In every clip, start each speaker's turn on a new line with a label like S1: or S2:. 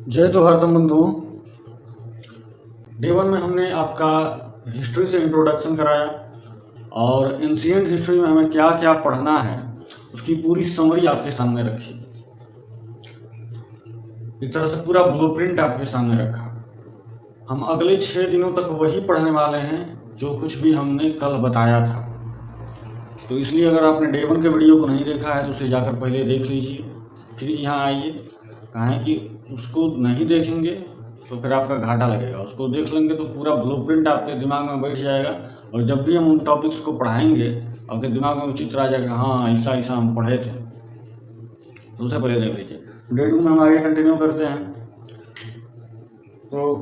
S1: जय दोहरातम बंधुओं। Day one में हमने आपका हिस्ट्री से इंट्रोडक्शन कराया और एंशिएंट हिस्ट्री में हमें क्या क्या पढ़ना है उसकी पूरी समरी आपके सामने रखी। एक तरह से पूरा ब्लूप्रिंट आपके सामने रखा। हम अगले 6 दिनों तक वही पढ़ने वाले हैं जो कुछ भी हमने कल बताया था। तो इसलिए अगर आपने डे वन के वीडियो को नहीं देखा है तो उसे जाकर पहले देख लीजिए, फिर यहाँ आइए। कहाँ है कि उसको नहीं देखेंगे तो फिर आपका घाटा लगेगा। उसको देख लेंगे तो पूरा ब्लूप्रिंट आपके दिमाग में बैठ जाएगा और जब भी हम उन टॉपिक्स को पढ़ाएंगे आपके दिमाग में उचित आ जाएगा, हाँ ऐसा ऐसा हम पढ़े थे। तो उसे पहले देख लीजिए। डे टू में हम आगे कंटिन्यू करते हैं। तो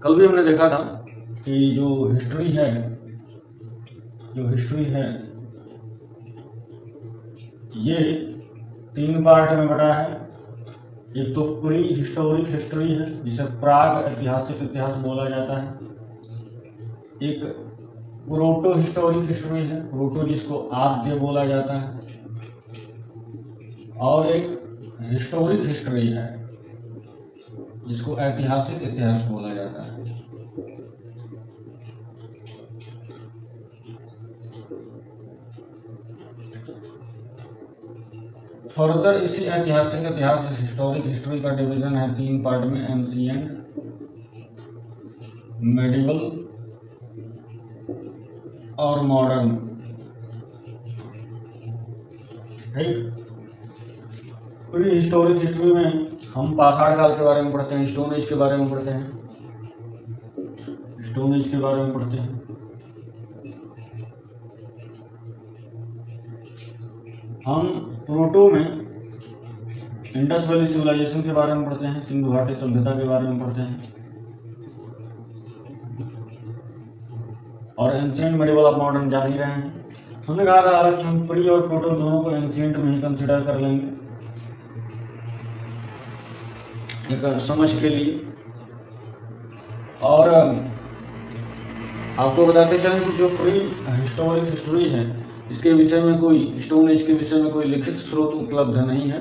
S1: कल भी हमने देखा था कि जो हिस्ट्री है ये 3 पार्ट में बटा है। एक तो प्री हिस्टोरिक हिस्ट्री है जिसे प्राग ऐतिहासिक इतिहास बोला जाता है। एक प्रोटो हिस्टोरिक हिस्ट्री है, प्रोटो जिसको आद्य बोला जाता है। और एक हिस्टोरिक हिस्ट्री है जिसको ऐतिहासिक इतिहास बोला जाता है। फर्दर इसी ऐतिहासिक इतिहास हिस्टोरिक हिस्ट्री का डिवीजन है 3 पार्ट में, एंशिएंट, मेडिवल और मॉडर्न। प्री हिस्टोरिक हिस्ट्री में हम पाषाण काल के बारे में पढ़ते हैं, स्टोन एज के बारे में पढ़ते हैं, हम प्रोटो में इंडस वैली सिविलाइजेशन के बारे में पढ़ते हैं, सिंधु घाटी सभ्यता के बारे में पढ़ते हैं। और एंशिएंट, मेडिवल और मॉडर्न जान ही रहे हैं। हमने कहा था कि हम प्री और प्रोटो दोनों को एंशिएंट में ही कंसिडर कर लेंगे एक समझ के लिए। और आपको बताते चलें कि जो प्री हिस्टोरिक हिस्ट्री है इसके विषय में कोई, स्टोन एज के विषय में कोई लिखित स्रोत उपलब्ध नहीं है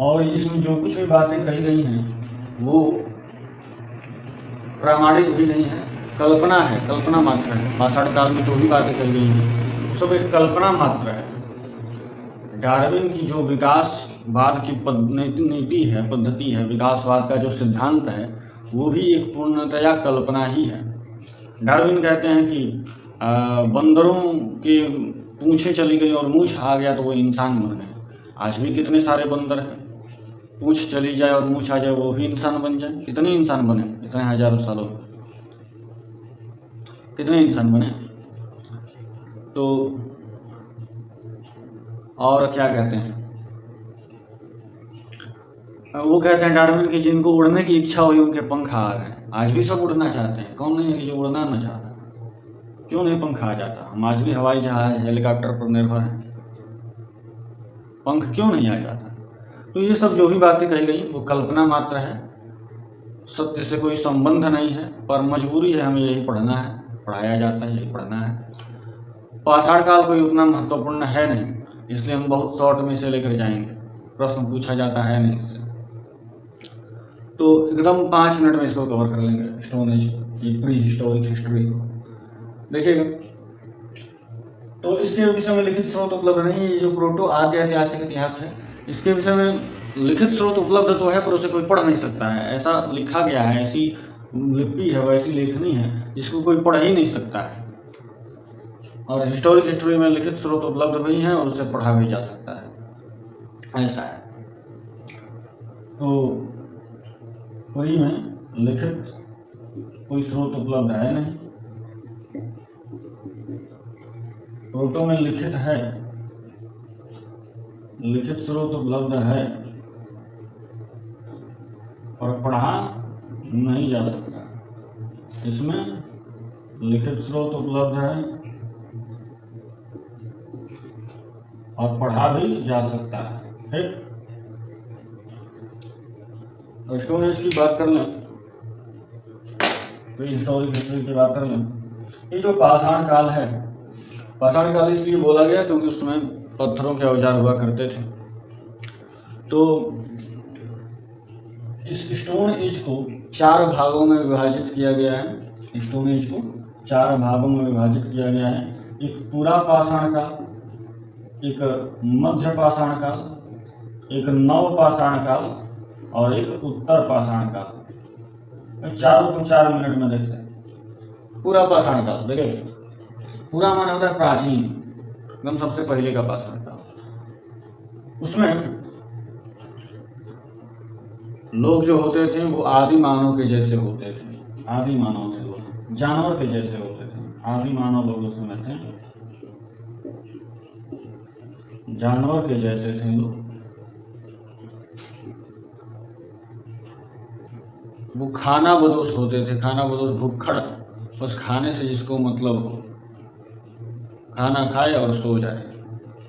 S1: और इसमें जो कुछ भी बातें कही गई हैं वो प्रामाणिक भी नहीं है, कल्पना है, कल्पना मात्र है। पाषाण काल में जो भी बातें कही गई हैं सब एक कल्पना मात्र है। डार्विन की जो विकासवाद की नीति है, पद्धति है, विकासवाद का जो सिद्धांत है वो भी एक पूर्णतया कल्पना ही है। डार्विन कहते हैं कि बंदरों के पूंछें चली गई और मूछ आ गया तो वो इंसान बन गए। आज भी कितने सारे बंदर हैं, पूंछ चली जाए और मूछ आ जाए वो भी इंसान बन जाए। कितने इंसान बने इतने हजारों सालों में, कितने इंसान बने। तो और क्या कहते हैं, वो कहते हैं डार्विन की जिनको उड़ने की इच्छा हुई उनके पंख आ गए। आज भी सब उड़ना चाहते हैं, कौन नहीं है कि जो उड़ना ना चाहता। क्यों नहीं पंख आ जाता? हम आज भी हवाई जहाज, हेलीकॉप्टर पर निर्भर हैं, पंख क्यों नहीं आ जाता? तो ये सब जो भी बातें कही गई वो कल्पना मात्र है, सत्य से कोई संबंध नहीं है, पर मजबूरी है, हमें यही पढ़ना है, पढ़ाया जाता है, यही पढ़ना है। पाषाण काल कोई उतना महत्वपूर्ण है नहीं, इसलिए हम बहुत शॉर्ट में इसे लेकर जाएंगे, प्रश्न पूछा जाता है नहीं इससे। तो एकदम 5 मिनट में इसको कवर कर लेंगे स्टोन एज की प्री हिस्टोरिक हिस्ट्री को। देखिएगा, तो इसके विषय में लिखित स्रोत उपलब्ध नहीं है। जो प्रोटो आद्य ऐतिहासिक इतिहास है इसके विषय में लिखित स्रोत उपलब्ध तो है पर उसे कोई पढ़ नहीं सकता है। ऐसा लिखा गया है, ऐसी लिपि है, वैसी लेखनी है जिसको कोई पढ़ ही नहीं सकता है। और हिस्टोरिक हिस्ट्री में लिखित स्रोत उपलब्ध भी हैं और उसे पढ़ा भी जा सकता है, ऐसा है। तो प्री में लिखित कोई स्रोत उपलब्ध है नहीं, प्रोटो में लिखित है, लिखित स्रोत उपलब्ध है और पढ़ा नहीं जा सकता। इसमें लिखित स्रोत उपलब्ध है और पढ़ा भी जा सकता है। ठीक, स्टोन एज की बात कर लें, प्री हिस्टोरिक हिस्ट्री की बात कर लें। ये जो पाषाण काल है, पाषाण काल इसलिए बोला गया क्योंकि उसमें पत्थरों के औजार हुआ करते थे। तो इस स्टोन एज को 4 भागों में विभाजित किया गया है। स्टोन एज को 4 भागों में विभाजित किया गया है। एक पूरा पाषाण काल, एक मध्य पाषाण काल, एक नव पाषाण काल और एक उत्तर पाषाण काल। चारों को 4 मिनट में देखते हैं। पूरा पाषाण काल देखिए, पूरा माने होता है प्राचीन, एकदम सबसे पहले का पाषाण काल। उसमें लोग जो होते थे वो आदि मानव के जैसे होते थे। आदि मानव थे लोग, जानवर के जैसे होते थे। आदि मानव लोग उस समय थे, जानवर के जैसे थे लोग। वो खाना बदोश होते थे। खाना बदोश भुक्खड़, बस खाने से जिसको मतलब हो, खाना खाए और सो जाए,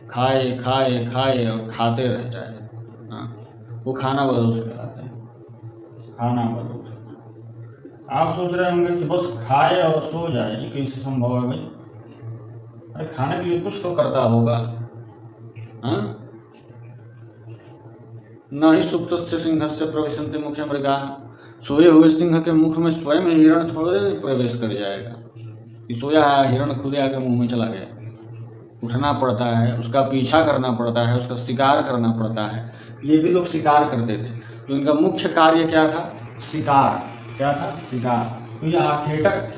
S1: खाए खाए खाए और खाते रह जाए। हाँ, वो खाना बदोश कहलाते हैं। खाना बदोश। आप सोच रहे होंगे कि बस खाए और सो जाए, ये कैसे संभव है भाई? अरे खाने के लिए कुछ तो करता होगा। हाँ, न ही सुप्तस्य सिंहस्य प्रविशन्ति मुखे मृगाः। सोए हुए सिंह के मुख में स्वयं हिरण थोड़े प्रवेश कर जाएगा कि सोया है हिरण खुद आके मुंह में चला गया। उठना पड़ता है, उसका पीछा करना पड़ता है, उसका शिकार करना पड़ता है। ये भी लोग शिकार करते थे, तो इनका मुख्य कार्य क्या था? शिकार। क्या था? शिकार। तो ये आखेटक थे।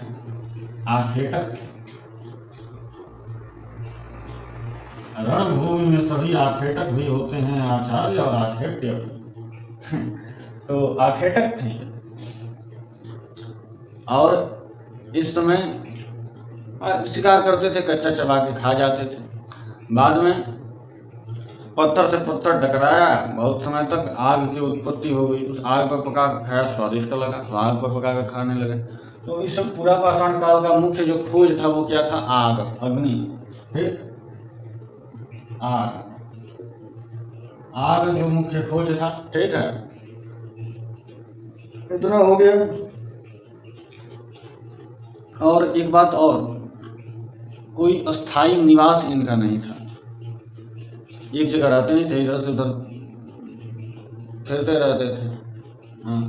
S1: आखेटक। रणभूमि में सभी आखेटक भी होते हैं, आचार्य और आखेट्य भी। तो आखेटक थे और इस समय शिकार करते थे, कच्चा चबा के खा जाते थे। बाद में पत्थर से पत्थर टकराया, बहुत समय तक आग की उत्पत्ति हो गई। उस आग पर पका के खाया, स्वादिष्ट लगा, तो आग पर पका के खाने लगे। तो इस पूरा पाषाण काल का मुख्य जो खोज था वो क्या था? आग, अग्नि। ठीक, आग। आग जो मुख्य खोज था। ठीक है, इतना हो गया। और एक बात और, कोई अस्थाई निवास इनका नहीं था। एक जगह रहते नहीं थे, इधर से उधर फिरते रहते थे। हाँ,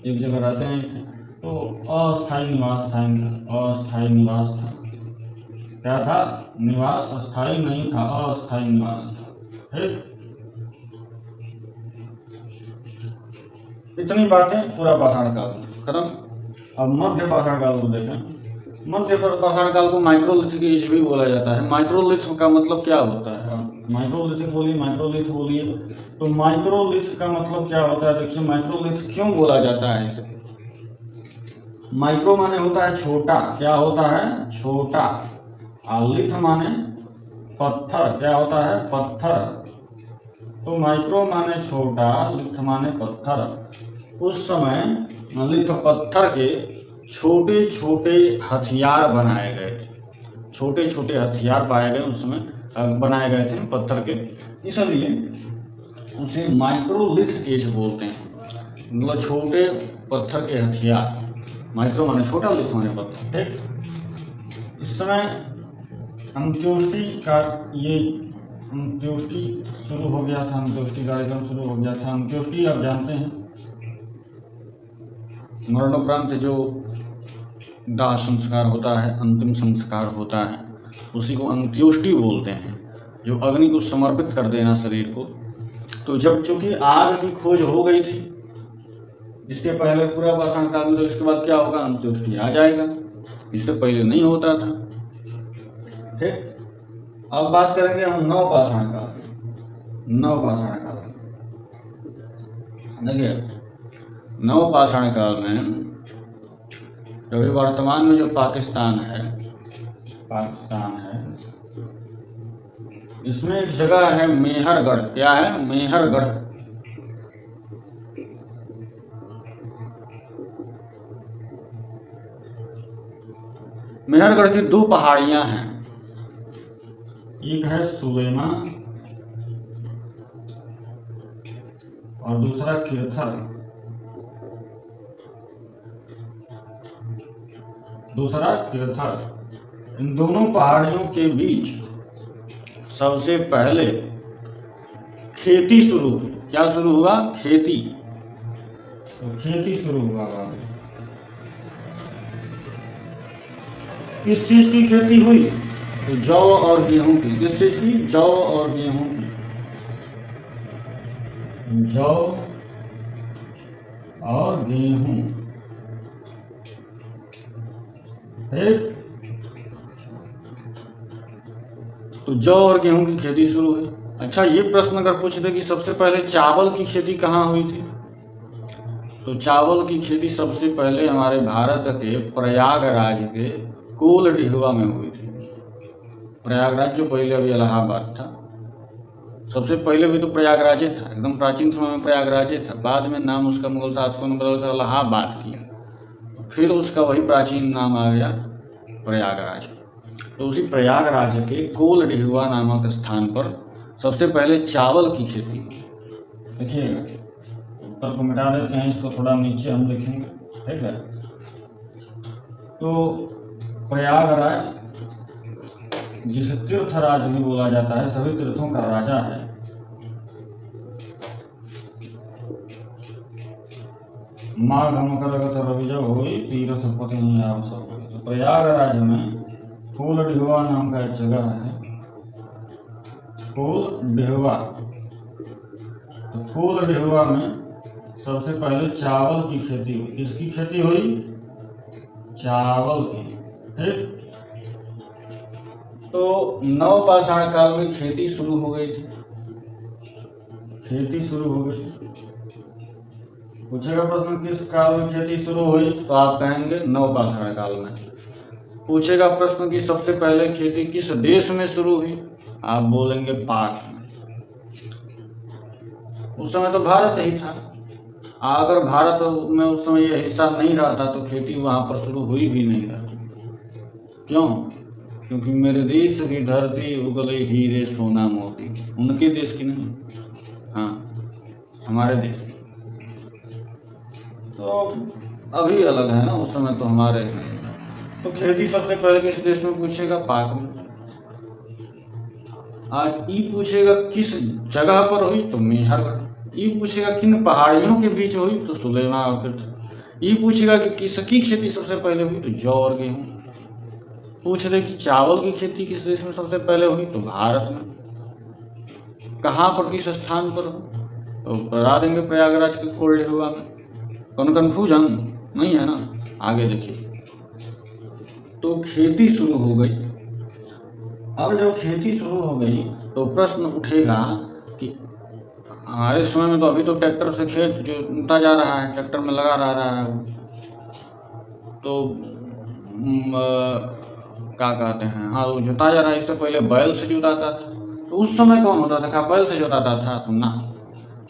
S1: एक जगह रहते नहीं थे। तो अस्थाई निवास था इनका। अस्थाई निवास था। क्या था? निवास। अस्थाई नहीं था, अस्थाई निवास था। ठीक, इतनी बातें पूरा पाषाण काल खत्म। अब मध्य पाषाण काल को देखें। मध्य पाषाण काल को माइक्रोलिथिक एज भी बोला जाता है। माइक्रोलिथ का मतलब क्या होता है? माइक्रोलिथिक बोलिए, माइक्रोलिथ बोलिए। तो माइक्रोलिथ का मतलब क्या होता है? देखिए, माइक्रोलिथ क्यों बोला जाता है इसे? माइक्रो माने होता है छोटा। क्या होता है? छोटा। और लिथ माने पत्थर। क्या होता है? पत्थर। तो माइक्रो माने छोटा, लिथ माने पत्थर। उस समय लिथ पत्थर के छोटे छोटे हथियार बनाए गए थे। छोटे छोटे हथियार पाए गए उस समय, बनाए गए थे पत्थर के, इसलिए उसे माइक्रोलिथ एज बोलते हैं। मतलब छोटे पत्थर के हथियार। माइक्रो माने छोटा, लिथ माने पत्थर। ठीक, इस समय अंत्योष्टि का ये अंत्योष्टि शुरू हो गया था। अंत्योष्टि कार्यक्रम शुरू हो गया था। अंत्योष्टि आप जानते हैं, मरणोपरांत जो दाह संस्कार होता है, अंतिम संस्कार होता है, उसी को अंत्योष्टि बोलते हैं, जो अग्नि को समर्पित कर देना शरीर को। तो जब चूंकि आग की खोज हो गई थी इसके पहले पूरा पाषाण काल में, तो इसके बाद क्या होगा? अंत्योष्टि आ जाएगा। इससे पहले नहीं होता था। ठीक, अब बात करेंगे हम नव पाषाण काल। नव पाषाण काल देखिए, नव पाषाण काल में जो वर्तमान में जो पाकिस्तान है, इसमें एक जगह है मेहरगढ़। क्या है? मेहरगढ़। मेहरगढ़ की 2 पहाड़ियां हैं। एक है सुलेमा और दूसरा किरथर। इन दोनों पहाड़ियों के बीच सबसे पहले खेती शुरू हुई। क्या शुरू हुआ? खेती। तो खेती शुरू हुआ बाद में। किस चीज की खेती हुई? तो जौ और गेहूं की। किस चीज की? जौ और गेहूं की। जौ और गेहूं। तो जौ और गेहूं की खेती शुरू हुई। अच्छा, ये प्रश्न अगर पूछते कि सबसे पहले चावल की खेती कहाँ हुई थी, तो चावल की खेती सबसे पहले हमारे भारत के प्रयागराज के कोलडिहुआ में हुई थी। प्रयागराज जो पहले अभी इलाहाबाद था, सबसे पहले भी तो प्रयागराज था, एकदम प्राचीन समय में प्रयागराज था। बाद में नाम उसका मुगल शासकों ने बदलकर इलाहाबाद किया, फिर उसका वही प्राचीन नाम आ गया प्रयागराज। तो उसी प्रयागराज के कोलडिहुआ नामक स्थान पर सबसे पहले चावल की खेती। देखिएगा, उत्तर को मिटा देते हैं, इसको थोड़ा नीचे हम लिखेंगे, ठीक है। तो प्रयागराज जिसे तीर्थराज भी बोला जाता है, सभी तीर्थों का राजा है। माघ मकर रवि जब हुई तीर्थ पति नहीं आवश्यक हुई। तो प्रयागराज में कोलडिहुआ नाम का एक जगह है, कोलडिहुआ। तो कोलडिहुआ में सबसे पहले चावल की खेती हुई। किसकी खेती हुई? चावल की, ठीक। तो नवपाषाण काल में खेती शुरू हो गई थी। खेती शुरू हो गई। पूछेगा प्रश्न किस काल में खेती शुरू हुई, तो आप कहेंगे नवपाषाण काल में। पूछेगा प्रश्न कि सबसे पहले खेती किस देश में शुरू हुई, आप बोलेंगे पाक में। उस समय तो भारत ही था। अगर भारत में उस समय यह हिस्सा नहीं रहता तो खेती वहां पर शुरू हुई भी नहीं रहती। क्यों? क्योंकि मेरे देश की धरती उगले हीरे सोना मोती। उनके देश की नहीं, हाँ, हमारे देश की। तो अभी अलग है ना, उस समय तो हमारे नहीं। तो खेती सबसे पहले किस देश में पूछेगा? पाक में। आज ई पूछेगा किस जगह पर हुई, तो मेहरगढ़। ई पूछेगा किन पहाड़ियों के बीच हुई, तो सुलेमान। ई पूछेगा कि किसकी खेती सबसे पहले हुई, तो जौ और गेहूं। पूछ रहे कि चावल की खेती किस देश में सबसे पहले हुई, तो भारत में। कहाँ पर, किस स्थान पर, तो बता देंगे प्रयागराज के कोलडिहुआ में। कौन कन्फ्यूजन नहीं है ना? आगे देखिए। तो खेती शुरू हो गई। अब जब खेती शुरू हो गई तो प्रश्न उठेगा कि हमारे समय में तो अभी तो ट्रैक्टर से खेत जोता जा रहा है, ट्रैक्टर में लगा रहा है। तो क्या कहते हैं, हाँ, वो जोता जा रहा है। इससे पहले बैल से जोताता था। तो उस समय कौन होता था? क्या बैल से जोताता था? तो ना,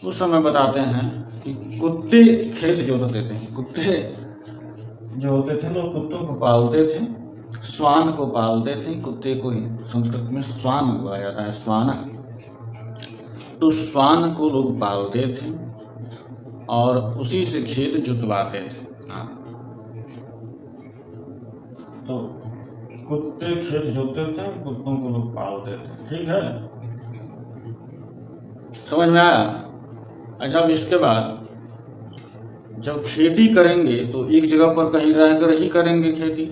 S1: उस समय बताते हैं कि कुत्ते खेत जोतते थे। कुत्ते जो होते थे लोग कुत्तों को पालते थे, श्वान को पालते थे। कुत्ते को संस्कृत में श्वान बोला जाता है, श्वान। तो श्वान को लोग पालते थे और उसी से खेत जुतवाते थे। हाँ, तो कुत्ते खेत जोतते थे, कुत्तों को लोग पालते थे, ठीक है, समझ में आया? अच्छा, अब इसके बाद जब खेती करेंगे तो एक जगह पर कहीं रहकर ही करेंगे खेती।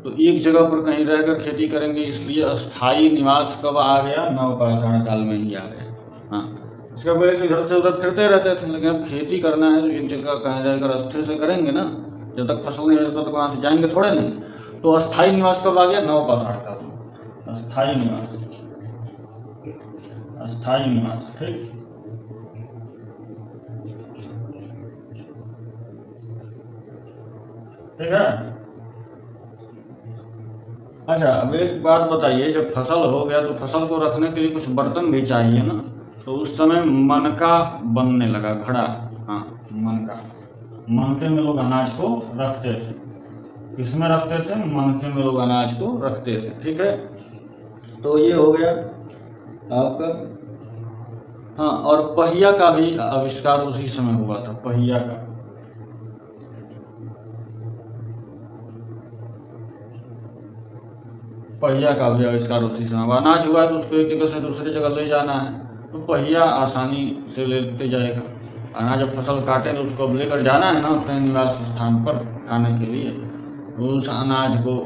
S1: तो एक जगह पर कहीं रहकर खेती करेंगे, इसलिए अस्थायी निवास कब आ गया? नवपाषाण काल में ही आ गया। हाँ, इसका पहले तो इधर से उधर फिरते रहते थे, लेकिन अब खेती करना है तो एक जगह कहीं रहकर अस्थिर से करेंगे ना। जब तक फसल नहीं होता तो वहाँ से जाएंगे थोड़े नहीं। तो अस्थायी निवास कब आ गया? नवपाषाण काल में। अस्थायी निवास, अस्थायी निवास, ठीक। ठीक है। अच्छा, अब एक बात बताइए, जब फसल हो गया तो फसल को रखने के लिए कुछ बर्तन भी चाहिए ना। तो उस समय मनका बनने लगा, घड़ा। हाँ, मनका। मनके में लोग अनाज को रखते थे। किसमें रखते थे? मनके में लोग अनाज को रखते थे, ठीक है। तो ये हो गया आपका। हाँ, और पहिया का भी आविष्कार उसी समय हुआ था, पहिया का। पहिया का भी आविष्कार उसी समय। अनाज हुआ तो उसको एक जगह से दूसरी जगह ले जाना है, तो पहिया आसानी से लेते जाएगा। अनाज जब फसल काटे तो उसको अब लेकर जाना है ना अपने निवास स्थान पर खाने के लिए, तो उस अनाज को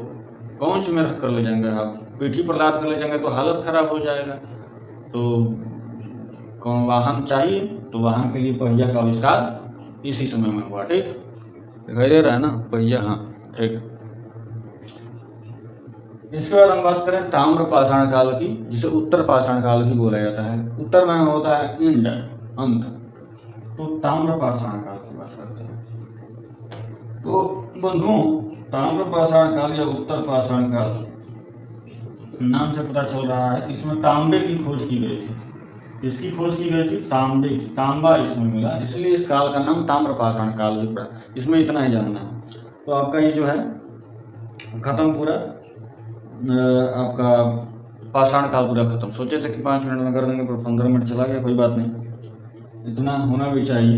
S1: कौच में रख कर ले जाएंगे, आप पीठी पर लाद कर ले जाएंगे तो हालत ख़राब हो जाएगा। तो कौन वाहन चाहिए, तो वाहन के लिए पहिया का आविष्कार इसी समय में हुआ। ठीक, दिखाई दे रहा है ना पहिया, हाँ ठीक। इसके बाद हम बात करें ताम्र पाषाण काल की, जिसे उत्तर पाषाण काल भी बोला जाता है। उत्तर में होता है इंड, अंत, तो ताम्र पाषाण काल की बात करते हैं। तो बंधुओं, ताम्र पाषाण काल या उत्तर पाषाण काल नाम से पता चल रहा है, इसमें तांबे की खोज की गई थी। इसकी खोज की गई थी तांबे की, तांबा इसमें मिला, इसलिए इस काल का नाम ताम्र पाषाण काल भी पड़ा। इसमें इतना ही जानना है। तो आपका ये जो है खत्म पूरा, आपका पाषाण काल पूरा खत्म। सोचे थे कि 5 मिनट में कर देंगे, पर 15 मिनट चला गया, कोई बात नहीं, इतना होना भी चाहिए।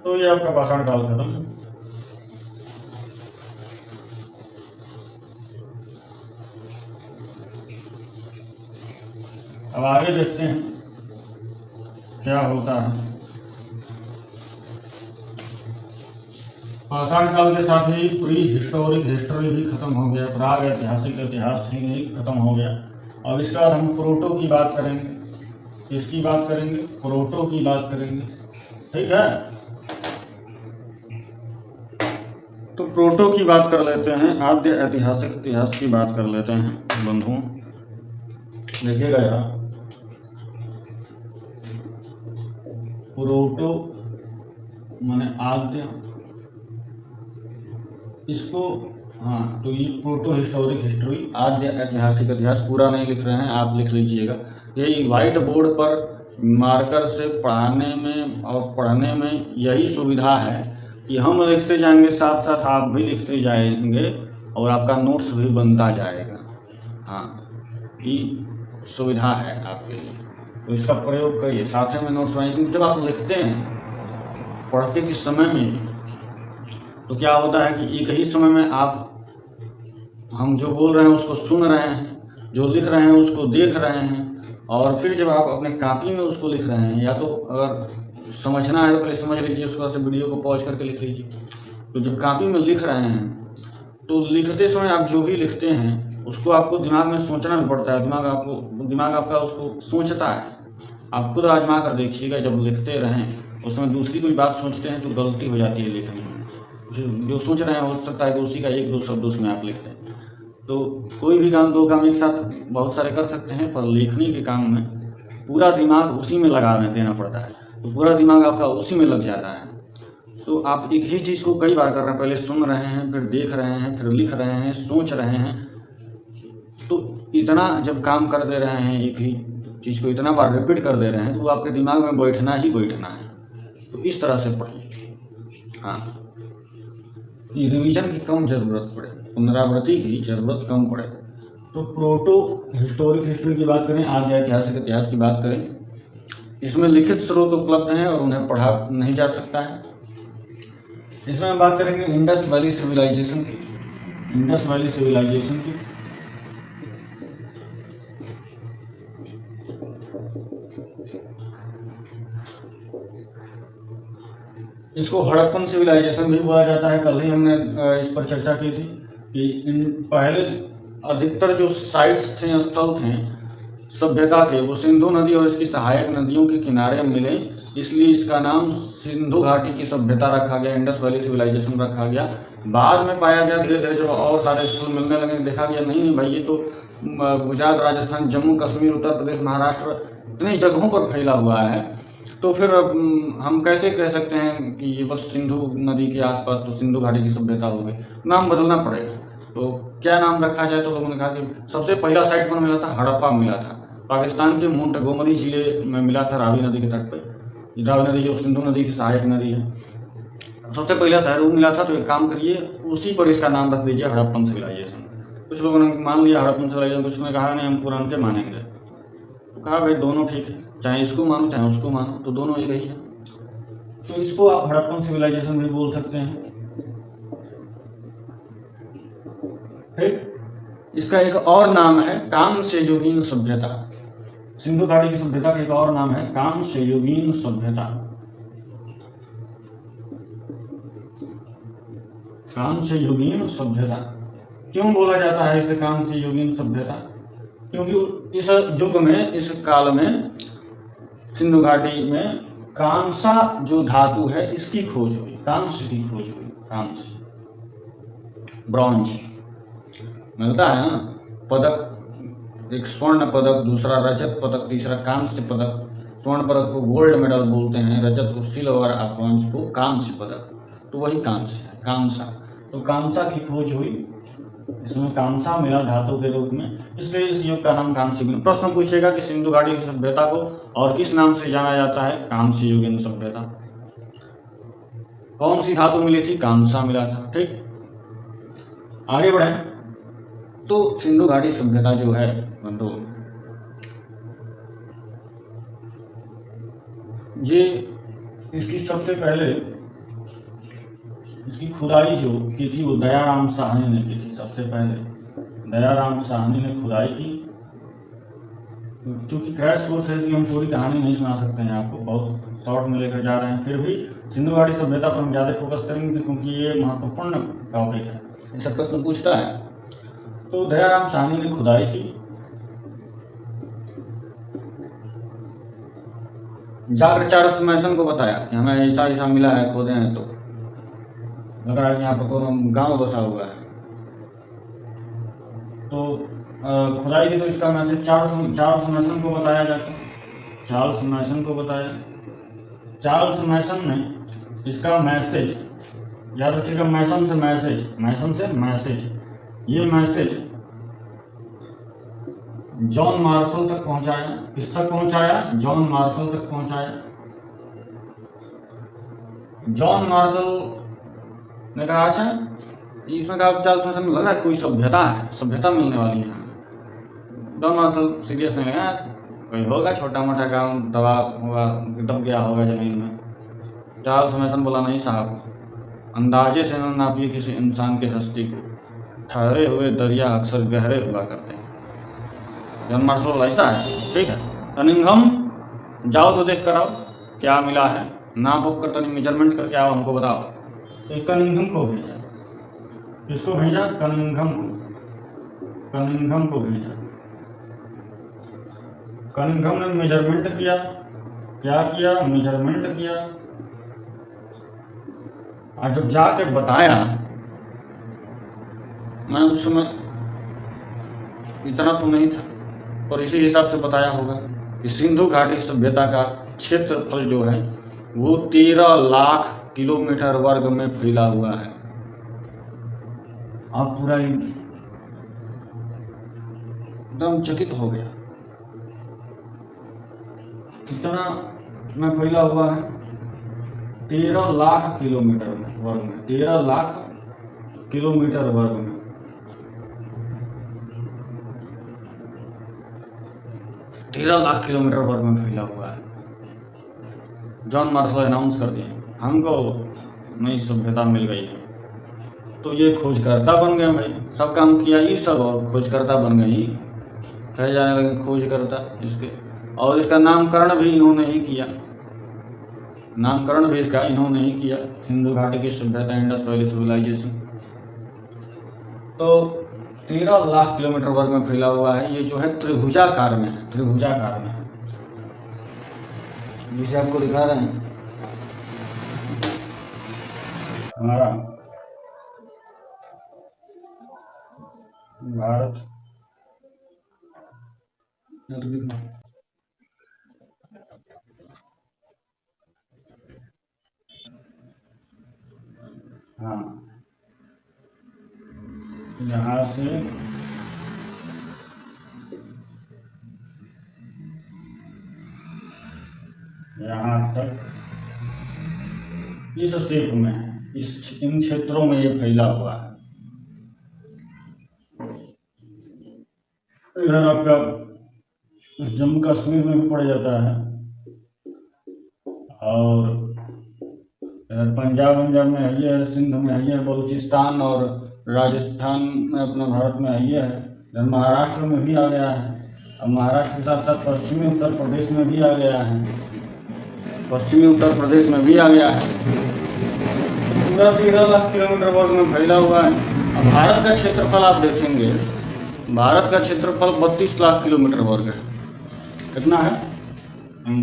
S1: तो ये आपका पाषाण काल खत्म। अब आगे देखते हैं क्या होता है। पाषाण काल के साथ ही प्री हिस्टोरिक हिस्ट्री भी खत्म हो गया, प्राग ऐतिहासिक इतिहास ही खत्म हो गया। अब इसके बाद हम प्रोटो की बात करेंगे। किसकी बात करेंगे? प्रोटो की बात करेंगे। ठीक है, तो प्रोटो की बात कर लेते हैं, आद्य ऐतिहासिक इतिहास की बात कर लेते हैं बंधुओं। देखिएगा यार, प्रोटो माने आद्य, इसको हाँ, तो ये प्रोटो हिस्टोरिक हिस्ट्री, आद्य ऐतिहासिक इतिहास पूरा नहीं लिख रहे हैं, आप लिख लीजिएगा। यही व्हाइट बोर्ड पर मार्कर से पढ़ाने में और पढ़ने में यही सुविधा है कि हम लिखते जाएंगे, साथ साथ आप भी लिखते जाएंगे और आपका नोट्स भी बनता जाएगा। हाँ, ये सुविधा है आपके लिए, तो इसका प्रयोग करिए, साथ में नोट्स बनाइए। क्योंकि जब आप लिखते हैं पढ़ते के समय में, तो क्या होता है कि एक ही समय में आप, हम जो बोल रहे हैं उसको सुन रहे हैं, जो लिख रहे हैं उसको देख रहे हैं, और फिर जब आप अपने कॉपी में उसको लिख रहे हैं, या तो अगर समझना है तो पहले समझ लीजिए, उसके बाद से वीडियो को पॉज करके लिख लीजिए। तो जब कॉपी में लिख रहे हैं, तो लिखते समय आप जो भी लिखते हैं उसको आपको दिमाग में सोचना भी पड़ता है, दिमाग आपका उसको सोचता है। आप खुद आजमा कर देखिएगा, जब लिखते रहें उसमें दूसरी कोई बात सोचते हैं तो गलती हो जाती है लिखने में। जो सोच रहे हैं हो सकता है कि उसी का 1-2 शब्द उसमें आप लिख दें। तो कोई भी काम, 2 काम एक साथ बहुत सारे कर सकते हैं, पर लिखने के काम में पूरा दिमाग उसी में लगा देना पड़ता है, तो पूरा दिमाग आपका उसी में लग जाता है। तो आप एक ही चीज़ को कई बार कर रहे हैं, पहले सुन रहे हैं, फिर देख रहे हैं, फिर लिख रहे हैं, सोच रहे हैं। तो इतना जब काम कर दे रहे हैं, एक ही चीज़ को इतना बार रिपीट कर दे रहे हैं, तो आपके दिमाग में बैठना ही बैठना है। तो इस तरह से पढ़िए। हाँ, रिवीजन की कम जरूरत पड़े, पुनरावृत्ति की जरूरत कम पड़े। तो प्रोटो हिस्टोरिक हिस्ट्री की बात करें, आद्य ऐतिहासिक इतिहास की बात करें, इसमें लिखित स्रोत उपलब्ध हैं और उन्हें पढ़ा नहीं जा सकता है। इसमें हम बात करेंगे इंडस वैली सिविलाइजेशन की। इंडस वैली सिविलाइजेशन की इसको हड़प्पन सिविलाइजेशन भी बोला जाता है। कल ही हमने इस पर चर्चा की थी कि इन पहले अधिकतर जो साइट्स थे, स्थल थे सभ्यता के, वो सिंधु नदी और इसकी सहायक नदियों के किनारे मिले, इसलिए इसका नाम सिंधु घाटी की सभ्यता रखा गया, इंडस वैली सिविलाइजेशन रखा गया। बाद में पाया गया धीरे धीरे, जब और सारे स्थल मिलने लगे, देखा गया नहीं भाई, ये तो गुजरात, राजस्थान, जम्मू कश्मीर, उत्तर प्रदेश, महाराष्ट्र, इतनी जगहों पर फैला हुआ है। तो फिर हम कैसे कह सकते हैं कि ये बस सिंधु नदी के आसपास, तो सिंधु घाटी की सभ्यता हो गई, नाम बदलना पड़ेगा। तो क्या नाम रखा जाए? तो लोगों ने कहा कि सबसे पहला साइट पर मिला था, हड़प्पा मिला था, पाकिस्तान के मोंटगोमरी जिले में मिला था, रावी नदी के तट पर। रावी नदी जो सिंधु नदी की सहायक नदी है, सबसे पहला शहर वो मिला था। तो एक काम करिए, उसी पर इसका नाम रख दीजिए हड़प्पन सिविलाइजेशन। कुछ लोगों ने मान लिया हड़प्पन सिविलाइजेशन, कुछ ने कहा नहीं हम पुरान के मानेंगे। तो कहा भाई दोनों ठीक है, चाहे इसको मानो चाहे उसको मानो, तो दोनों एक ही है। तो इसको आप हड़प्पन सिविलाइजेशन भी बोल सकते हैं। ठीक, इसका एक और नाम है कांस्ययुगीन सभ्यता। सिंधु घाटी की सभ्यता का एक और नाम है कांस्ययुगीन सभ्यता। कांस्य युगीन सभ्यता। क्यों बोला जाता है इसे कांस्य युगीन सभ्यता? क्योंकि इस युग में, इस काल में सिंधु घाटी में कांसा जो धातु है इसकी खोज हुई, कांस्य की खोज हुई। कांस्य, ब्रॉन्ज मिलता है ना, पदक, एक स्वर्ण पदक, दूसरा रजत पदक, तीसरा कांस्य पदक। स्वर्ण पदक को गोल्ड मेडल बोलते हैं, रजत को सिल्वर और ब्रॉन्ज को कांस्य पदक, तो वही कांस्य है, कांसा। तो कांसा की खोज हुई, इसमें कांसा मिला धातु के रूप में, इसलिए इस युग का नाम कांस्य युगीन। प्रश्न पूछेगा कि सिंधु घाटी की सभ्यता को और किस नाम से जाना जाता है? कांस्य युगीन सभ्यता। कौन सी धातु मिली थी? कांसा मिला था। ठीक, आगे बढ़े तो सिंधु घाटी सभ्यता जो है बंधु, ये इसकी सबसे पहले इसकी खुदाई जो की थी वो दयाराम साहनी ने की थी। सबसे पहले दयाराम साहनी ने खुदाई की। चूंकि क्रैश कोर्स है इसलिए हम पूरी कहानी नहीं सुना सकते हैं आपको, बहुत शॉर्ट में लेकर जा रहे हैं। फिर भी सिंधु घाटी सभ्यता पर हम ज़्यादा फोकस करेंगे क्योंकि ये महत्वपूर्ण टॉपिक है, ये सब प्रश्न पूछता है। तो दयाराम साहनी ने खुदाई की, जाकर चार्ल्स मैसन को बताया कि हमें ऐसा ऐसा मिला है, खोदे हैं तो लग रहा है कि यहाँ पर कोई गांव बसा हुआ है। तो खुदाई की तो इसका मैसेज चार्ल्स मैसन को बताया जाता, चार्ल्स मैसन को बताया। चार्ल्स मैसन ने इसका मैसेज, याद रखिएगा, मैसन से मैसेज, मैसन से मैसेज, ये मैसेज जॉन मार्शल तक पहुंचाया। किस तक पहुंचाया? जॉन मार्शल तक पहुंचाया। जॉन मार्शल ने कहा अच्छा, इसमें कहा चार्ल्स मैसन लग रहा है कोई सभ्यता है, सभ्यता मिलने वाली है। जॉन मार्शल सीरियस नहीं लगा, कोई होगा छोटा मोटा काम, दबा हुआ, दब गया होगा जमीन में। चार्ल्स मैसन बोला नहीं साहब, अंदाजे से न नापिए किसी इंसान की हस्ती को, ठहरे हुए दरिया अक्सर गहरे हुआ करते हैं। जॉन मार्शल ऐसा है, ठीक है। कनिंघम जाओ तो देख कर आओ क्या मिला है, नाप बुक कर तनी मेजरमेंट करके आओ, हमको बताओ। तो कनिंघम को भेजा। किसको भेजा? कनिंघम को, कनिंघम को भेजा। कनिंघम ने मेजरमेंट किया। क्या किया? मेजरमेंट किया। और जब जाके बताया, मैं उस समय इतना तो नहीं था, और इसी हिसाब से बताया होगा कि सिंधु घाटी सभ्यता का क्षेत्रफल जो है वो 13 लाख किलोमीटर वर्ग में फैला हुआ है। आप पूरा ही एकदम चकित हो गया, कितना में फैला हुआ है? 13 लाख किलोमीटर वर्ग में, 13 लाख किलोमीटर वर्ग में। 13 लाख किलोमीटर वर्ग में फैला हुआ है। जॉन मार्शल अनाउंस कर दिए हमको नई सभ्यता मिल गई है। तो ये खोजकर्ता बन गए भाई, सब काम किया ये सब और खोजकर्ता बन गए, कहे जाने लगे खोजकर्ता इसके। और इसका नामकरण भी इन्होंने ही किया, नामकरण भी इसका इन्होंने ही किया, सिंधु घाटी की सभ्यता, इंडस वैली सिविलाइजेशन। तो 13 लाख किलोमीटर वर्ग में फैला हुआ है। ये जो है त्रिभुजाकार में है, त्रिभुजाकार में है, जिसे आपको दिखा रहे हैं। हमारा भारत, हाँ, यहाँ से यहाँ तक इस शेप में है, इन क्षेत्रों में ये फैला हुआ है। इधर आपका जम्मू कश्मीर में भी पड़ जाता है, और इधर पंजाब में है ये, सिंध में है ये, बलूचिस्तान और राजस्थान में अपना भारत में है ये है। इधर महाराष्ट्र में भी आ गया है। अब महाराष्ट्र के साथ साथ पश्चिमी उत्तर प्रदेश में भी आ गया है, पश्चिमी उत्तर प्रदेश में भी आ गया है। पूरा 13 लाख किलोमीटर वर्ग में फैला हुआ है। अब भारत का क्षेत्रफल आप देखेंगे, भारत का क्षेत्रफल 32 लाख किलोमीटर वर्ग है। कितना है?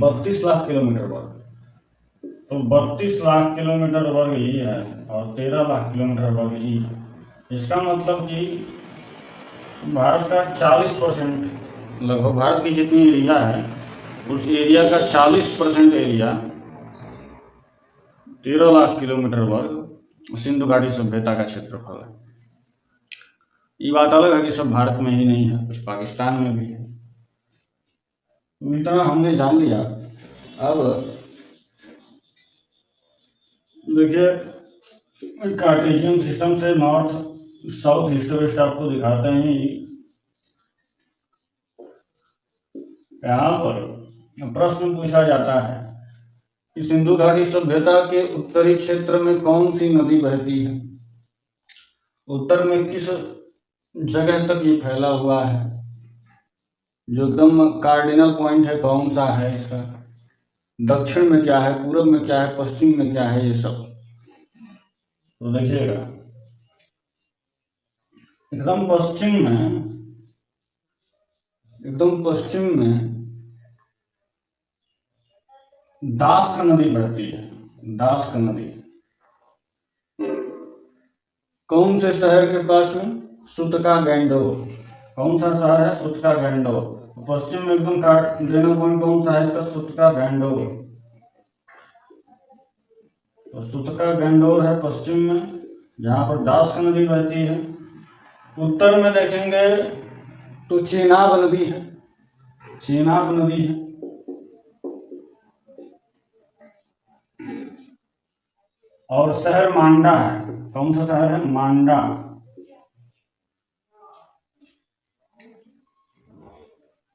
S1: 32 लाख किलोमीटर वर्ग। तो 32 लाख किलोमीटर वर्ग ये है और 13 लाख किलोमीटर वर्ग ये है। इसका मतलब कि भारत का 40%, लगभग भारत की जितनी एरिया है उस एरिया का 40% एरिया 13 लाख किलोमीटर वर्ग सिंधु घाटी सभ्यता का क्षेत्रफल है। ये बात अलग है कि सब भारत में ही नहीं है, कुछ पाकिस्तान में भी है। इतना हमने जान लिया। अब देखिए कार्टेशियन सिस्टम से नॉर्थ साउथ ईस्ट वेस्ट आपको दिखाते हैं। यहाँ पर प्रश्न पूछा जाता है कि सिंधु घाटी सभ्यता के उत्तरी क्षेत्र में कौन सी नदी बहती है? उत्तर में किस जगह तक ये फैला हुआ है? जो एकदम कार्डिनल पॉइंट है कौन सा है इसका? दक्षिण में क्या है, पूर्व में क्या है, पश्चिम में क्या है, ये सब तो देखिएगा। एकदम पश्चिम में दास्क नदी बहती है। दास्क नदी कौन से शहर के पास में? सुतका गैंडोर। कौन सा शहर है? सुतका गैंडोर। पश्चिम में एकदम कार्डिनल पॉइंट कौन सा है इसका? सुतका गैंडोर। तो सुतका गैंडोर है पश्चिम में, जहाँ पर दास्क नदी बहती है। उत्तर में देखेंगे तो चेनाब नदी है। चेनाब नदी है। और शहर मांडा है। कौन सा शहर है? मांडा।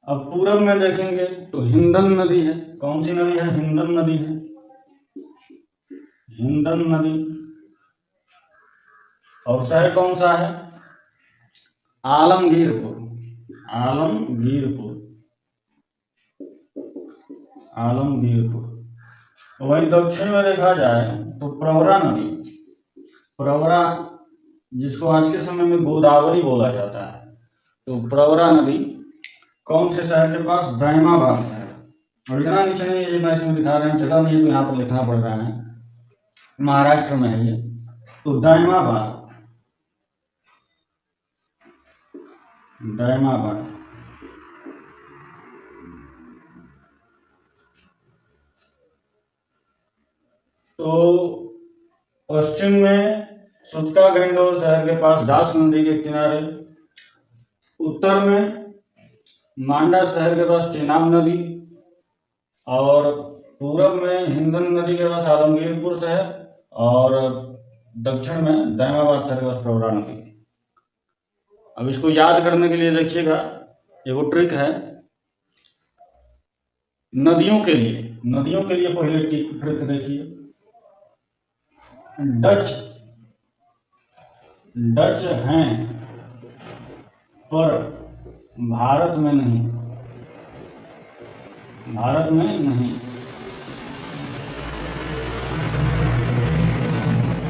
S1: अब पूरब में देखेंगे तो हिंदन नदी है। कौन सी नदी है? हिंदन नदी है। हिंदन नदी। और शहर कौन सा है? आलमगीरपुर। आलमगीरपुर। आलमगीरपुर। वहीं दक्षिण में देखा जाए तो प्रवरा नदी। प्रवरा, जिसको आज के समय में गोदावरी बोला जाता है, तो प्रवरा नदी कौन से शहर के पास? दैमाबाद शहर। और इतना नीचे नहीं है जितना इसमें दिखा रहे हैं, जगह नहीं है तो यहाँ पर लिखना पड़ रहा है। महाराष्ट्र में है ये। तो दैमाबाद। दैमाबाद। तो पश्चिम में सुतका गैंडोर शहर के पास दास नदी के किनारे, उत्तर में मांडा शहर के पास चेनाब नदी, और पूरब में हिंदन नदी के पास आलमगीरपुर शहर, और दक्षिण में दैमाबाद शहर के पास प्रवरा नदी। अब इसको याद करने के लिए देखिएगा, एगो ट्रिक है नदियों के लिए। पहले ट्रिक देखिए। डच हैं पर भारत में नहीं। भारत में नहीं।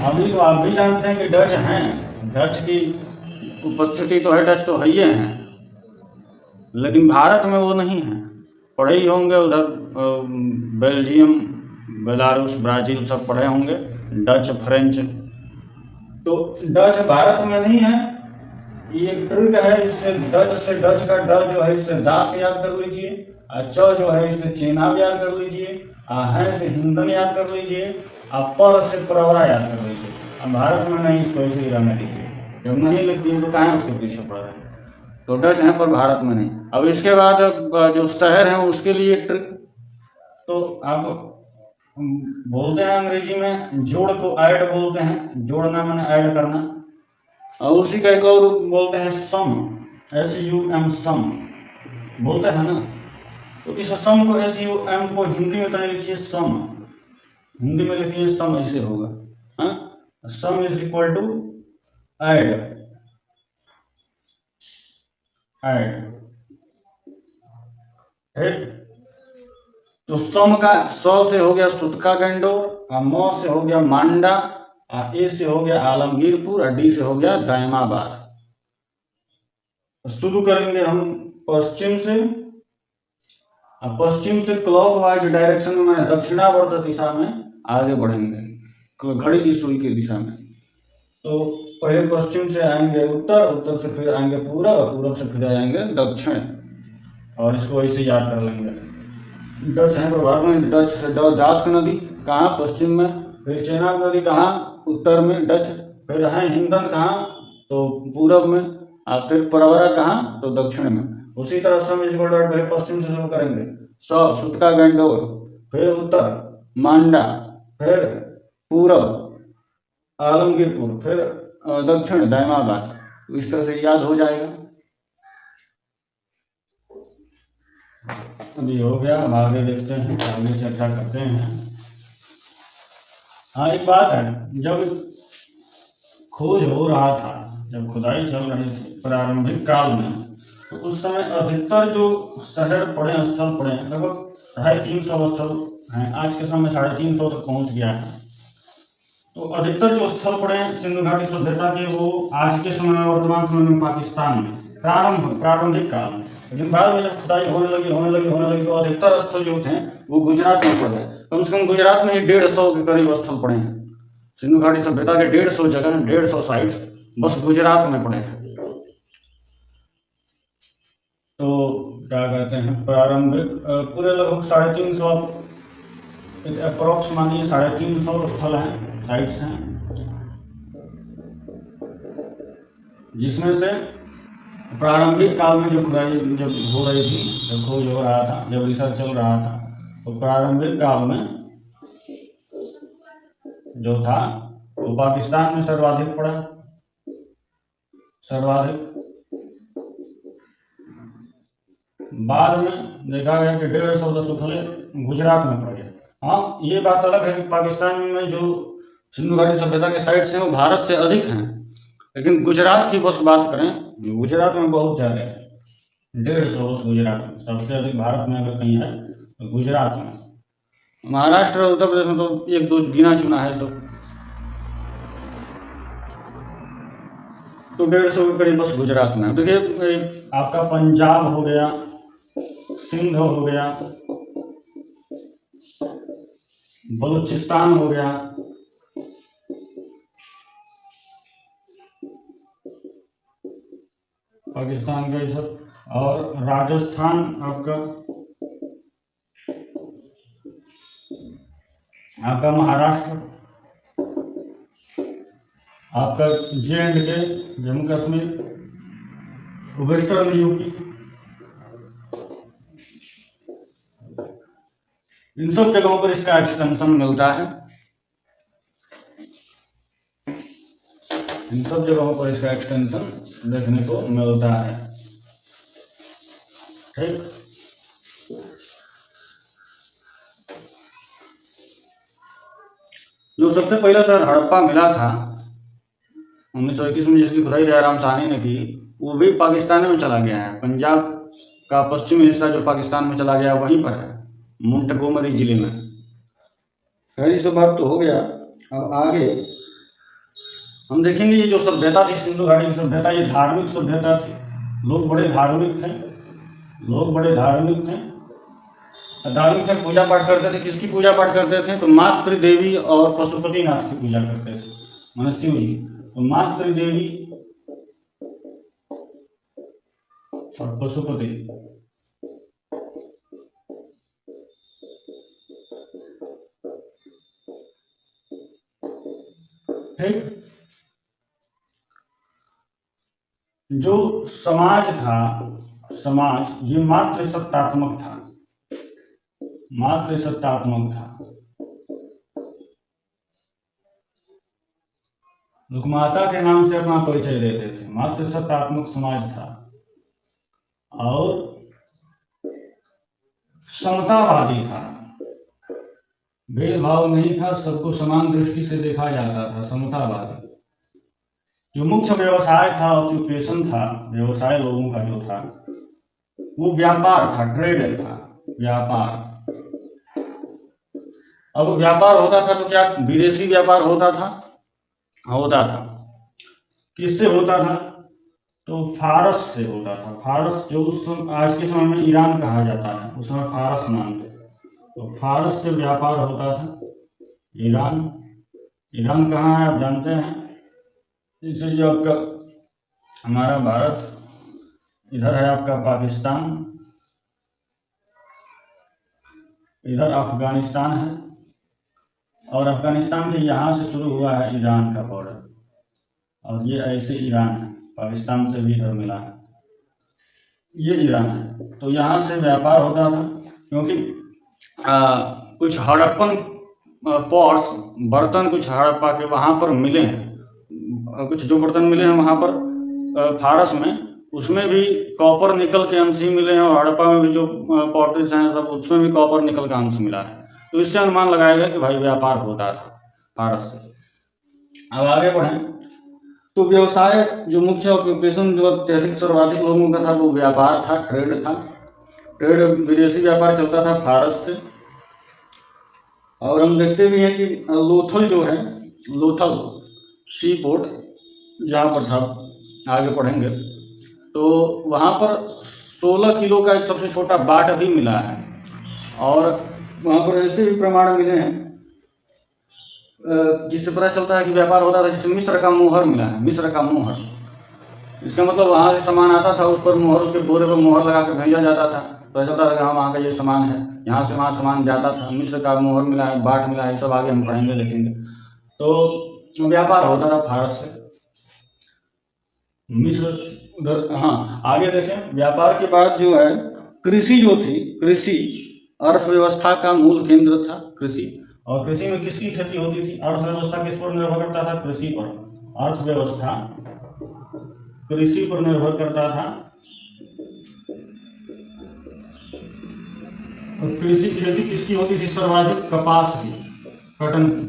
S1: अभी तो आप भी जानते हैं कि डच हैं, डच की उपस्थिति तो है, डच तो है ही हैं, लेकिन भारत में वो नहीं है। पढ़े ही होंगे उधर बेल्जियम, बेलारूस, ब्राज़ील सब पढ़े होंगे, डच, फ्रेंच। तो डच भारत में नहीं है। ये एक ट्रिक है, इससे डच का ड जो है इससे दास याद कर लीजिए, और च जो है इससे चेनाब याद कर लीजिए, है से हिंदन याद कर लीजिए, और पर से प्रवरा याद कर लीजिए। अब भारत में नहीं, इसको ऐसे ही रहने दीजिए। जब नहीं लिख दिए तो कहाँ उसके पीछे पड़ रहे हैं। तो डच हैं पर भारत में नहीं। अब इसके बाद जो शहर हैं उसके लिए ट्रिक, तो आप बोलते हैं अंग्रेजी में जोड़ को ऐड बोलते हैं। जोड़ना माने ऐड करना। और उसी का एक और बोलते हैं सम, SUM, सम बोलते हैं ना। तो इस सम को, SUM को हिंदी में तरह लिखिए सम। हिंदी में लिखिए सम, ऐसे होगा। Sum is equal to add. ठीक। तो सम का स से हो गया सुतका गैंडोर, और म से हो गया मांडा, ए से हो गया आलमगीरपुर और डी से हो गया दायमाबाद। शुरू करेंगे हम पश्चिम से। पश्चिम से क्लॉकवाइज डायरेक्शन में, मैंने दक्षिणावर्त दिशा में आगे बढ़ेंगे घड़ी की सुई की दिशा में। तो पहले पश्चिम से आएंगे उत्तर, उत्तर से फिर आएंगे पूरब, पूरब से फिर आएंगे दक्षिण, और इसको ऐसे याद कर लेंगे। डच है प्रभाव में, डच से ड्रास्क नदी कहाँ पश्चिम में, फिर चेनाब नदी कहाँ उत्तर में डच, फिर है हिंदन कहाँ तो पूरब में, और फिर परवरा कहाँ तो दक्षिण में। उसी तरह पहले पश्चिम से शुरू करेंगे, सुतका गंडोर, फिर उत्तर मांडा, फिर पूरब आलमगीरपुर, फिर दक्षिण दायमाबाद। तो इस तरह से याद हो जाएगा। अभी हो गया, अब आगे देखते हैं, आगे चर्चा करते हैं। हाँ, एक बात है, जब खोज हो रहा था, जब खुदाई चल रही थी प्रारंभिक काल में, तो उस समय अधिकतर जो शहर पड़े, स्थल पड़े, लगभग 350 स्थल हैं। आज के समय 350 तक पहुंच गया है। तो अधिकतर जो स्थल पड़े सिंधु घाटी सभ्यता के, वो आज के समय में, वर्तमान समय में पाकिस्तान में प्रारंभिक काल में। लेकिन बाद में जब खुदाई होने लगी तो अधिकतर स्थल जो थे वो गुजरात में पड़ गए। कम से कम गुजरात में ही 150 के करीब स्थल पड़े हैं। सिंधु घाटी सभ्यता के 150 जगह, 150 साइट्स बस गुजरात में पड़े हैं। तो क्या कहते हैं, प्रारंभिक पूरे लगभग 350 अप्रोक्स मानिए 350 स्थल हैं, साइट्स हैं, जिसमें से प्रारंभिक काल में जब खुदाई जब हो रही थी, जब खोज हो रहा था, जब रिसर्च चल रहा था, तो प्रारंभिक काल में जो था वो पाकिस्तान में सर्वाधिक पड़ा, सर्वाधिक। बाद में देखा गया कि 150 स्थल गुजरात में पड़ गया। हाँ, ये बात अलग है कि पाकिस्तान में जो सिंधु घाटी सभ्यता के साइट्स हैं वो भारत से अधिक हैं, लेकिन गुजरात की बस बात करें, गुजरात में बहुत ज़्यादा है, 150 गुजरात में। सबसे अधिक भारत में अगर कहीं है तो गुजरात में। महाराष्ट्र और उत्तर प्रदेश में तो 1-2 गिना चुना है सब। तो 150 के करीब बस गुजरात में। देखिए, आपका पंजाब हो गया, सिंध हो गया, बलूचिस्तान हो गया, पाकिस्तान का ये सब, और राजस्थान आपका महाराष्ट्र, आपका J&K Jammu Kashmir, western UP, इन सब जगहों पर इसका एक्सटेंशन मिलता है। इन सब जगहों पर इसका एक्सटेंशन देखने को मिलता है। ठीक, जो सबसे पहला शहर हड़प्पा मिला था 1921 में, जिसकी खुदाई दयाराम साहनी ने की, वो भी पाकिस्तान में चला गया है। पंजाब का पश्चिमी हिस्सा जो पाकिस्तान में चला गया वहीं पर है, मोंटगोमरी जिले में। खैर, ये सब बात तो हो गया। अब आगे हम देखेंगे ये जो सभ्यता थी सिंधु घाटी की सभ्यता, ये धार्मिक सभ्यता थी। लोग बड़े धार्मिक थे, धार्मिक थे, पूजा पाठ करते थे। किसकी पूजा पाठ करते थे? तो मातृ देवी और पशुपतिनाथ की पूजा करते थे, माने शिव जी। तो मातृ देवी और पशुपति, ठीक। जो समाज था, ये मातृसत्तात्मक था, लोग माता के नाम से अपना परिचय देते थे। मातृसत्तात्मक समाज था और समतावादी था, भेदभाव नहीं था, सबको समान दृष्टि से देखा जाता था, समतावादी। जो मुख्य व्यवसाय था, ऑक्यूपेशन था, व्यवसाय लोगों का जो था वो व्यापार था, ट्रेड था, व्यापार। अब व्यापार होता था तो क्या विदेशी व्यापार होता था, होता था। किससे होता था? तो फारस से होता था। फारस जो उस आज के समय में ईरान कहा जाता है, उस समय फारस नाम था। तो फारस से व्यापार होता था। ईरान, ईरान कहाँ है आप जानते हैं? इसलिए आपका हमारा भारत, इधर है आपका पाकिस्तान, इधर अफगानिस्तान है, और अफगानिस्तान के यहाँ से शुरू हुआ है ईरान का बॉर्डर, और ये ऐसे ईरान है, पाकिस्तान से भी इधर मिला है, ये ईरान है। तो यहाँ से व्यापार होता था, क्योंकि कुछ हड़प्पन पॉट्स, बर्तन कुछ हड़प्पा के वहाँ पर मिले हैं, कुछ जो बर्तन मिले हैं वहाँ पर फारस में, उसमें भी कॉपर निकल के अंश ही मिले हैं, और हड़प्पा में भी जो पॉटरीज हैं सब, उसमें भी कॉपर निकल का अंश मिला है। तो इससे अनुमान लगाया गया कि भाई व्यापार होता था फारस से। अब आगे बढ़ें तो व्यवसाय जो मुख्य ऑक्यूपेशन जो अत्यधिक सर्वाधिक लोगों का था वो व्यापार था, ट्रेड था। ट्रेड विदेशी व्यापार चलता था फारस से। और हम देखते भी हैं कि लोथल जो है, लोथल सी पोर्ट जहाँ पर था, आगे पढ़ेंगे तो वहाँ पर 16 किलो का एक सबसे छोटा बाट भी मिला है, और वहाँ पर ऐसे भी प्रमाण मिले हैं जिससे पता चलता है कि व्यापार होता था। जैसे मिस्र का मोहर मिला है, मिस्र का मोहर, इसका मतलब वहाँ से सामान आता था, उस पर मोहर, उसके बोरे पर मोहर लगा कर भेजा जाता था, पता चलता था कि हाँ वहाँ का ये सामान है, यहाँ से वहाँ सामान जाता था। मिस्र का मोहर मिला है, बाट मिला है, ये सब आगे हम पढ़ेंगे लिखेंगे। तो व्यापार होता था भारत से मिस्र उधर। हाँ आगे देखें, व्यापार के बाद जो है कृषि जो थी, कृषि अर्थव्यवस्था का मूल केंद्र था कृषि। और कृषि में किसकी खेती होती थी? अर्थव्यवस्था किस पर निर्भर करता था? कृषि पर। अर्थव्यवस्था कृषि पर निर्भर करता था, और कृषि खेती किसकी होती थी? सर्वाधिक कपास की, कॉटन की,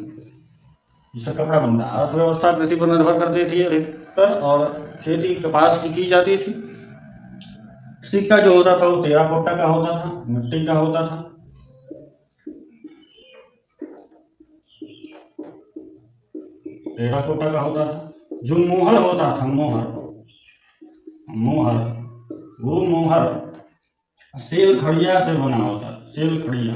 S1: जिससे कपड़ा बनता है। अर्थव्यवस्था कृषि पर निर्भर करती थी अधिकतर, और खेती कपास की जाती थी। सिक्का जो होता था वो टेराकोटा का होता था, मिट्टी का होता था। टेराकोटा का होता था। जो मोहर होता था, मोहर, मोहर, वो मोहर सेल खड़िया से बना होता है। सेल खड़िया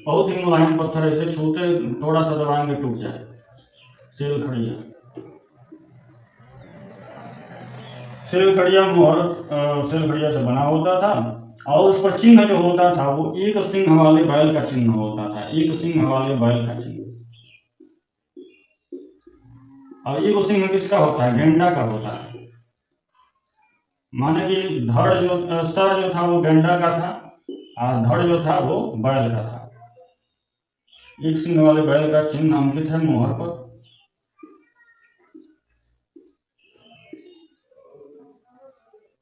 S1: बहुत ही मुलायम पत्थर, ऐसे छूते थोड़ा सा दबाएंगे टूट जाए। सेल खड़िया, सेल खड़िया मोहर सेल खड़िया से बना होता था, और उस पर चिन्ह जो होता था वो एक सिंह वाले बैल का चिन्ह होता था, एक सिंह वाले बैल का चिन्ह। और एक सिंह किसका होता है? गेंडा का होता है। माने कि धड़ जो, सर जो था वो गेंडा का था, और धड़ जो था वो बैल का था। एक सिंह वाले बैल का चिन्ह अंकित है मोहर पर।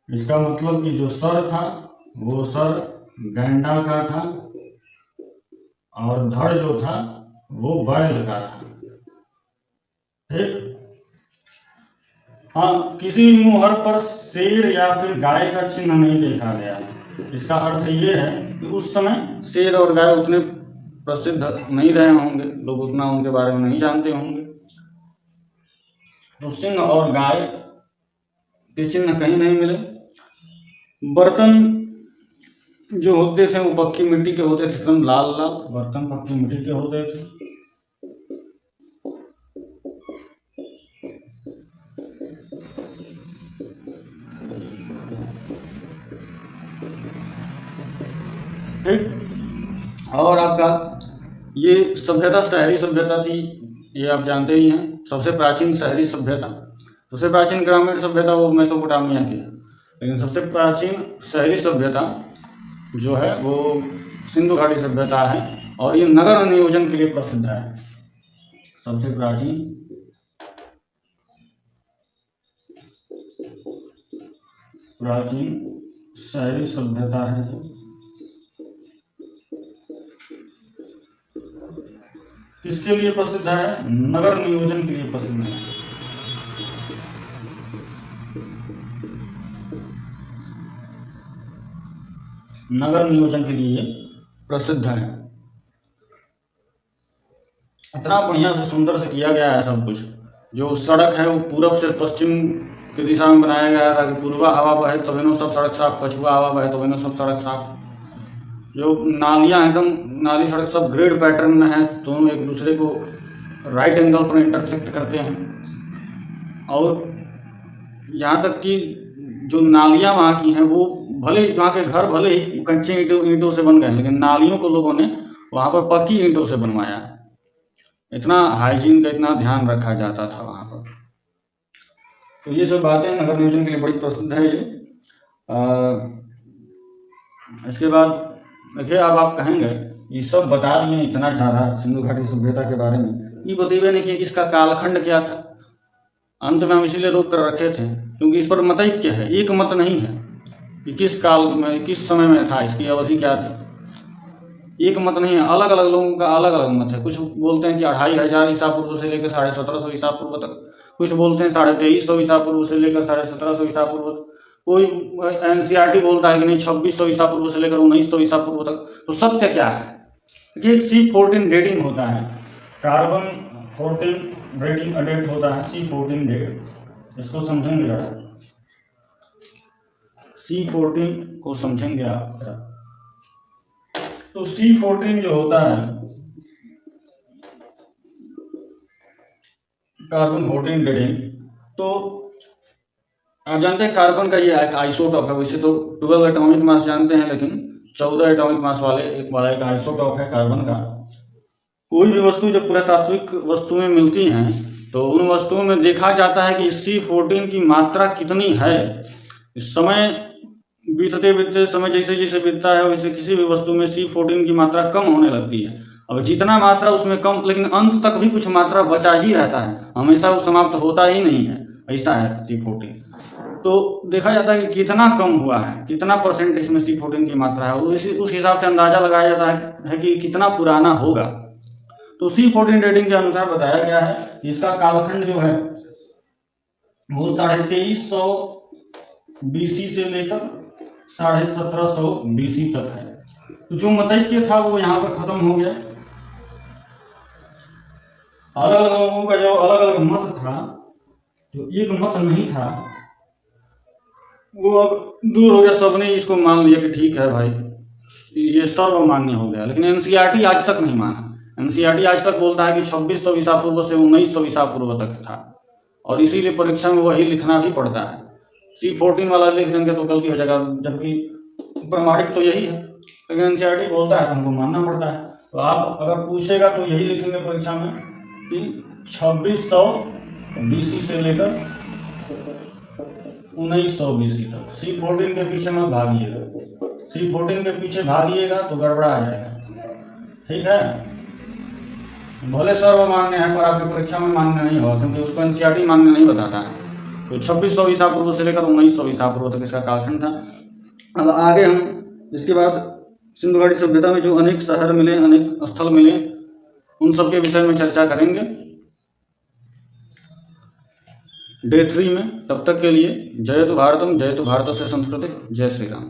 S1: इसका मतलब कि जो सर था वो सर गेंडा का था, और धड़ जो था वो बैल का था। ठीक। हाँ, किसी भी मोहर पर शेर या फिर गाय का चिन्ह नहीं देखा गया है। इसका अर्थ ये है कि उस समय शेर और गाय उतने प्रसिद्ध नहीं रहे होंगे, लोग उतना उनके बारे में नहीं जानते होंगे। तो सिंह और गाय के चिन्ह कहीं नहीं मिले। बर्तन जो होते थे वो पक्की मिट्टी के होते थे, एकदम लाल लाल बर्तन पक्की मिट्टी के होते थे। ठीक। और आपका ये सभ्यता शहरी सभ्यता थी, ये आप जानते ही हैं। सबसे प्राचीन शहरी सभ्यता, सबसे प्राचीन ग्रामीण सभ्यता वो मेसोपोटामिया की है, लेकिन सबसे प्राचीन शहरी सभ्यता जो है वो सिंधु घाटी सभ्यता है, और ये नगर नियोजन के लिए प्रसिद्ध है। सबसे प्राचीन शहरी सभ्यता है। किसके लिए प्रसिद्ध है? नगर नियोजन के लिए प्रसिद्ध है। नगर नियोजन के लिए प्रसिद्ध है। इतना बढ़िया से सुंदर से किया गया है सब कुछ, जो सड़क है वो पूरब से पश्चिम की दिशा में बनाया गया था कि पूर्वा हवा बहे तभी न सब सड़क साफ, पछुआ हवा बहे तभी न सब सड़क साफ। जो नालियाँ एकदम नाली सड़क सब ग्रेड पैटर्न में हैं, दोनों एक दूसरे को राइट एंगल पर इंटरसेक्ट करते हैं। और यहाँ तक कि जो नालियाँ वहाँ की हैं वो भले वहाँ के घर भले ही कच्चे ईंटों से बन गए, लेकिन नालियों को लोगों ने वहाँ पर पक्की ईंटों से बनवाया। इतना हाइजीन का इतना ध्यान रखा जाता था वहाँ पर। तो ये सब बातें नगर नियोजन के लिए बड़ी प्रसिद्ध है ये। इसके बाद देखिए, अब आप कहेंगे ये सब बता दिए इतना ज़्यादा सिंधु घाटी सभ्यता के बारे में, ये बतेबे नहीं कि इसका कालखंड क्या था। अंत में हम इसीलिए रोक कर रखे थे क्योंकि इस पर मतैक्य है, एक मत नहीं है कि किस काल में किस समय में था, इसकी अवधि क्या थी। एक मत नहीं है, अलग अलग लोगों का अलग अलग मत है। कुछ बोलते हैं कि 2500 ईसा पूर्व से लेकर 1750 ईसा पूर्व तक, कुछ बोलते हैं 2350 ईसा पूर्व से लेकर 1750 ईसा पूर्व तक, कोई एनसीईआरटी बोलता है कि नहीं 2600 ईसा पूर्व से लेकर 1900 ईसा पूर्व तक। तो सत्य क्या है? देखिए, C14 डेटिंग होता है, कार्बन 14 डेटिंग डेट होता है, C14 डेट। इसको समझेंगे जरा, C14 को समझेंगे आप। तो C14 जो होता है कार्बन 14 डेटिंग, तो आप जानते हैं कार्बन का ये एक आइसोटॉप है। वैसे तो 12 एटॉमिक मास जानते हैं, लेकिन 14 एटॉमिक मास वाले एक आइसोटॉप है कार्बन का। कोई भी वस्तु जब पुरातात्विक वस्तुएं मिलती हैं तो उन वस्तुओं में देखा जाता है कि C14 की मात्रा कितनी है। इस समय बीतते समय जैसे जैसे बीतता है वैसे किसी भी वस्तु में C14 की मात्रा कम होने लगती है। अब जितना मात्रा उसमें कम, लेकिन अंत तक भी कुछ मात्रा बचा ही रहता है, हमेशा वो समाप्त होता ही नहीं है, ऐसा है C14। तो देखा जाता है कि कितना कम हुआ है, कितना परसेंट इसमें C14 की मात्रा है, उस हिसाब से अंदाजा लगाया जाता है कि कितना पुराना होगा। तो C14 डेटिंग के अनुसार बताया गया है कि इसका कालखंड जो है वो 2350 BC से लेकर 1750 BC तक है। तो जो मतैक्य था वो यहाँ पर खत्म हो गया। अलग अलग लोगों का जो अलग अलग मत था, जो एक मत नहीं था, वो अब दूर हो गया। सबने इसको मान लिया कि ठीक है भाई, ये सर्वमान्य हो गया। लेकिन एनसीईआरटी आज तक नहीं माना। एनसीईआरटी आज तक बोलता है कि 2600 ईसा पूर्व से 1900 ईसा पूर्व तक था, और इसीलिए परीक्षा में वही लिखना भी पड़ता है। C14 वाला लिख देंगे तो गलती हो जाएगा, जबकि प्रमाणिक तो यही है, लेकिन एनसीईआरटी बोलता है हमको मानना पड़ता है। तो आप अगर पूछेगा तो यही लिखेंगे परीक्षा में कि 2600 BC से लेकर 1900 BC तक। C14 के पीछे मत भागिएगा, C14 के पीछे भागिएगा तो गड़बड़ा जाएगा, ठीक है। भले सर्वमान्य है पर आपकी परीक्षा में मान्य नहीं होगा, क्योंकि उसको एनसीईआरटी मान्य नहीं बताता है। तो 2600 ईसा पूर्व से लेकर 1900 ईसा पूर्व तक इसका कालखंड था। अब आगे हम इसके बाद सिंधु घाटी सभ्यता में जो अनेक शहर मिले, अनेक स्थल मिले, उन सब के विषय में चर्चा करेंगे Day 3 में। तब तक के लिए जय तो भारतम, जय तो भारत से संस्कृति, जय श्री राम।